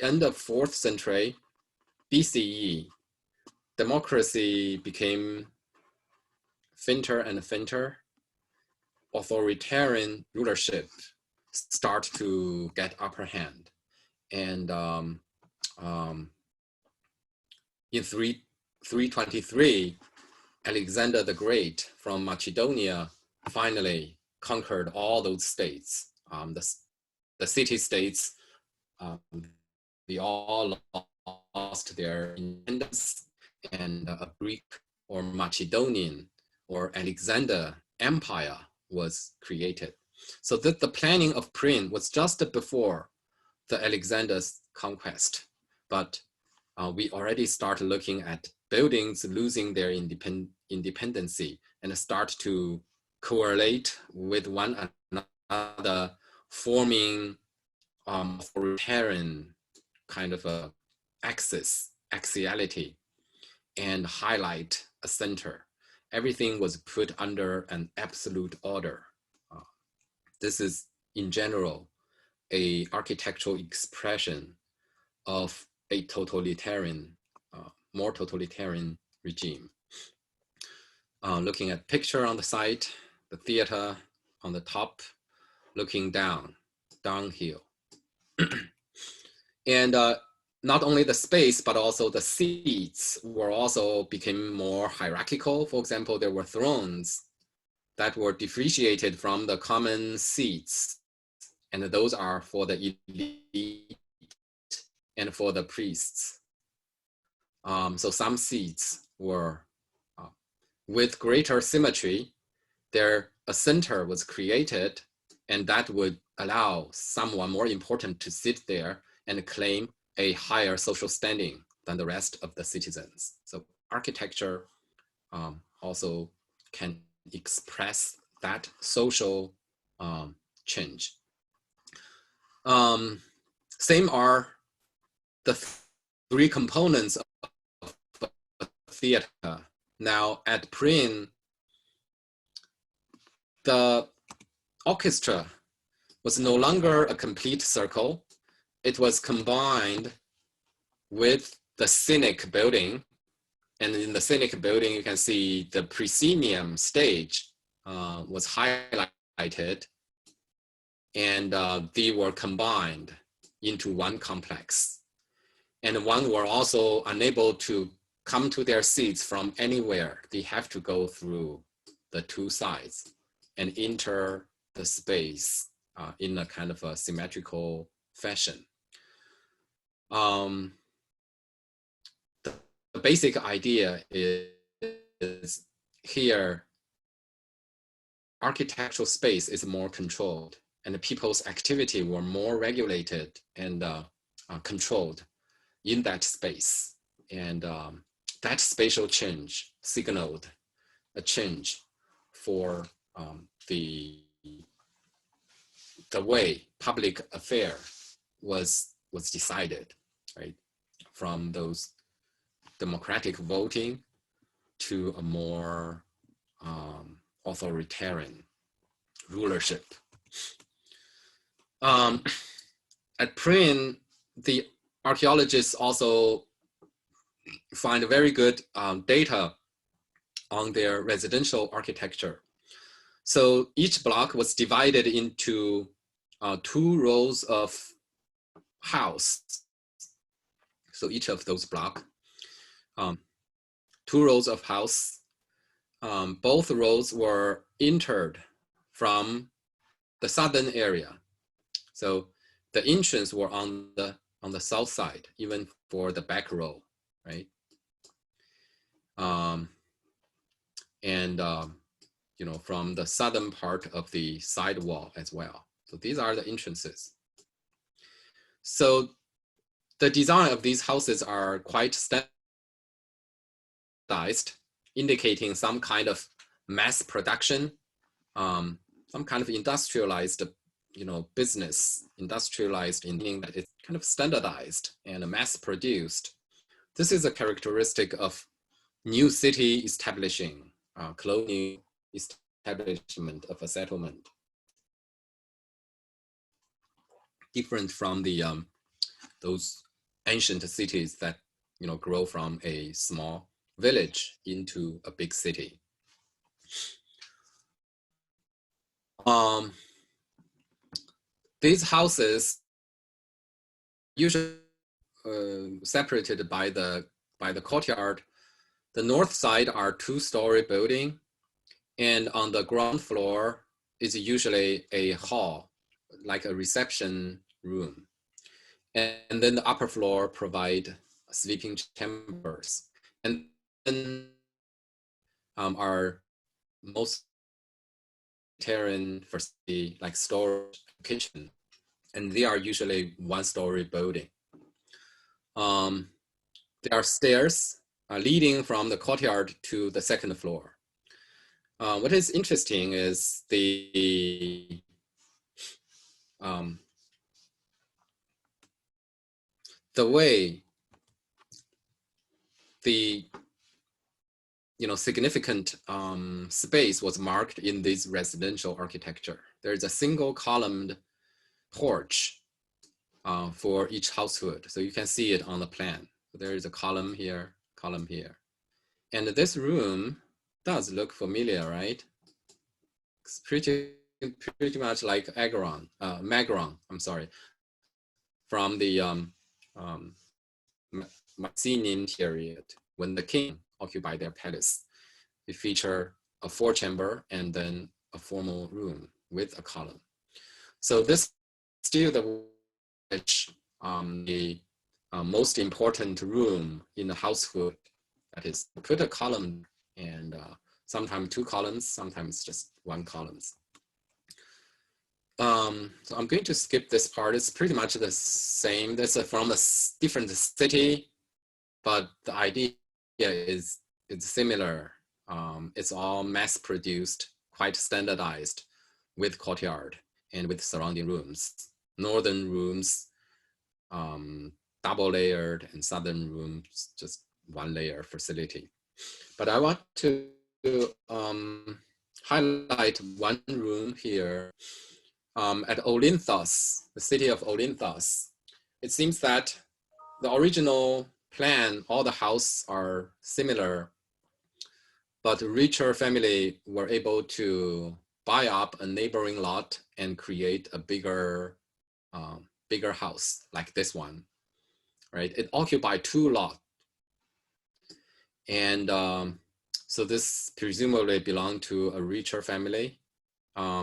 S1: end of 4th century BCE, democracy became fainter and fainter. Authoritarian rulership start to get upper hand, and in 323, Alexander the Great from Macedonia finally conquered all those states. The city-states, they all lost their independence, and a Greek or Macedonian or Alexander Empire was created. So that the planning of Priene was just before the Alexander's conquest, but we already start looking at buildings losing their independency and start to correlate with one another, forming authoritarian kind of a axiality, and highlight a center. Everything was put under an absolute order. This is, in general, a architectural expression of a totalitarian, more totalitarian regime. Looking at picture on the side, the theater on the top, looking downhill. And not only the space, but also the seats became more hierarchical. For example, there were thrones that were differentiated from the common seats, and those are for the elite and for the priests. So some seats were with greater symmetry. A center was created, and that would allow someone more important to sit there and claim a higher social standing than the rest of the citizens. So architecture also can express that social change. Same are the 3 components of theater. Now at Priene, the orchestra was no longer a complete circle. It was combined with the scenic building. And in the scenic building, you can see the proscenium stage was highlighted, and they were combined into one complex. And one were also unable to come to their seats from anywhere. They have to go through the 2 sides and enter the space in a kind of a symmetrical fashion. The basic idea is here, architectural space is more controlled, and the people's activity were more regulated and controlled in that space. And that spatial change signaled a change for the way public affair was decided, right? From those democratic voting to a more authoritarian rulership. At Prin, the archaeologists also find very good data on their residential architecture. So each block was divided into 2 rows of house. So each of those blocks, 2 rows of house. Both rows were entered from the southern area. So the entrance were on the south side, even for the back row, right? You know, from the southern part of the side wall as well. So these are the entrances. So the design of these houses are quite standardized, indicating some kind of mass production, some kind of industrialized, you know, business, industrialized in meaning that it's kind of standardized and mass produced. This is a characteristic of new city establishing, colonial establishment of a settlement. Different from the those ancient cities that, you know, grow from a small village into a big city. These houses usually separated by the courtyard. The north side are 2-story building, and on the ground floor is usually a hall, like a reception room. And then the upper floor provide sleeping chambers. And then are most facility like storage, kitchen, and they are usually 1-story building. There are stairs leading from the courtyard to the 2nd floor. What is interesting is the way the, you know, significant space was marked in this residential architecture. There is a single columned porch for each household. So you can see it on the plan. There is a column here, column here. And this room does look familiar, right? It's pretty much like Magron, I'm sorry, from the Mycenaean period, when the king occupied their palace. They feature a 4-chamber and then a formal room with a column. So this is still the most important room in the household. That is, put a column and sometimes 2 columns, sometimes just 1 column. So I'm going to skip this part. It's pretty much the same. This is from a different city, but the idea is it's similar. It's all mass produced, quite standardized, with courtyard and with surrounding rooms. Northern rooms, double layered, and southern rooms, just 1 layer facility. But I want to highlight 1 room here at Olynthos, the city of Olynthos. It seems that the original plan, all the houses are similar, but richer family were able to buy up a neighboring lot and create a bigger house like this one, right? It occupied 2 lots. And so this presumably belonged to a richer family.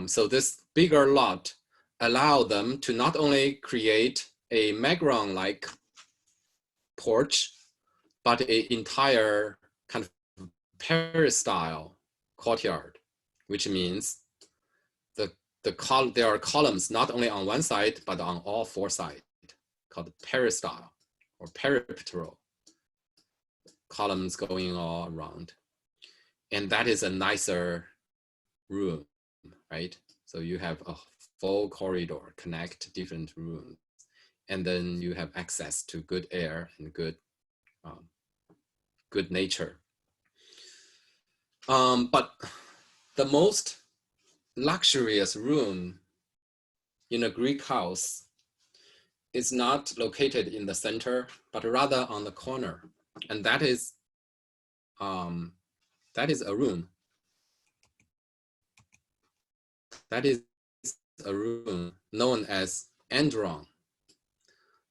S1: So this bigger lot allowed them to not only create a Magron-like porch, but an entire kind of peristyle courtyard, which means there are columns not only on 1 side, but on all 4 sides, called peristyle or peripteral columns going all around. And that is a nicer room, right? So you have a full corridor, connect different rooms, and then you have access to good air and good nature. But the most luxurious room in a Greek house is not located in the center, but rather on the corner. And that is a room. That is a room known as andron.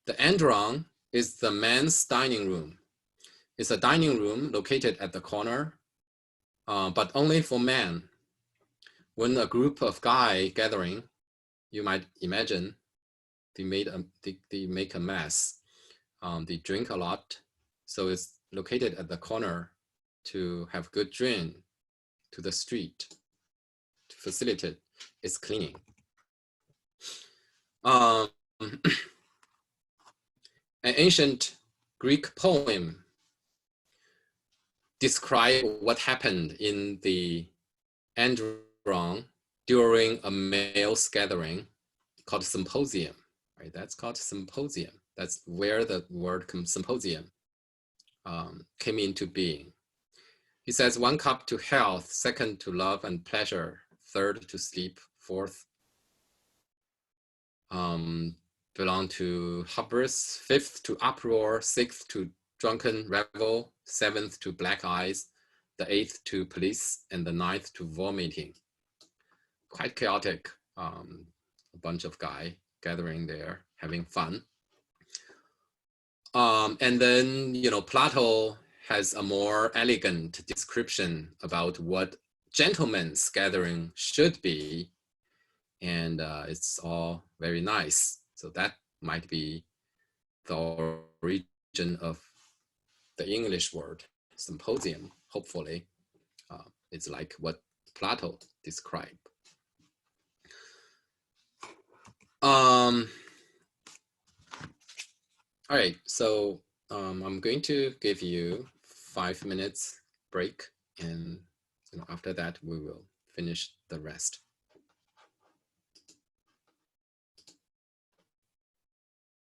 S1: The andron is the man's dining room. It's a dining room located at the corner, but only for men. When a group of guys gathering, you might imagine they make a mess. They drink a lot, so it's located at the corner to have good drain to the street to facilitate its cleaning. An ancient Greek poem describes what happened in the andron during a male's gathering called symposium. Right? That's called symposium. That's where the word symposium came into being. He says, 1 cup to health, 2nd to love and pleasure, 3rd to sleep, 4th belong to hubris, 5th to uproar, 6th to drunken revel, 7th to black eyes, the 8th to police, and the 9th to vomiting. Quite chaotic, a bunch of guys gathering there, having fun. And then, Plato has a more elegant description about what gentlemen's gathering should be. And it's all very nice. So that might be the origin of the English word symposium, hopefully. It's like what Plato described. All right, so I'm going to give you 5 minutes break, and after that we will finish the rest.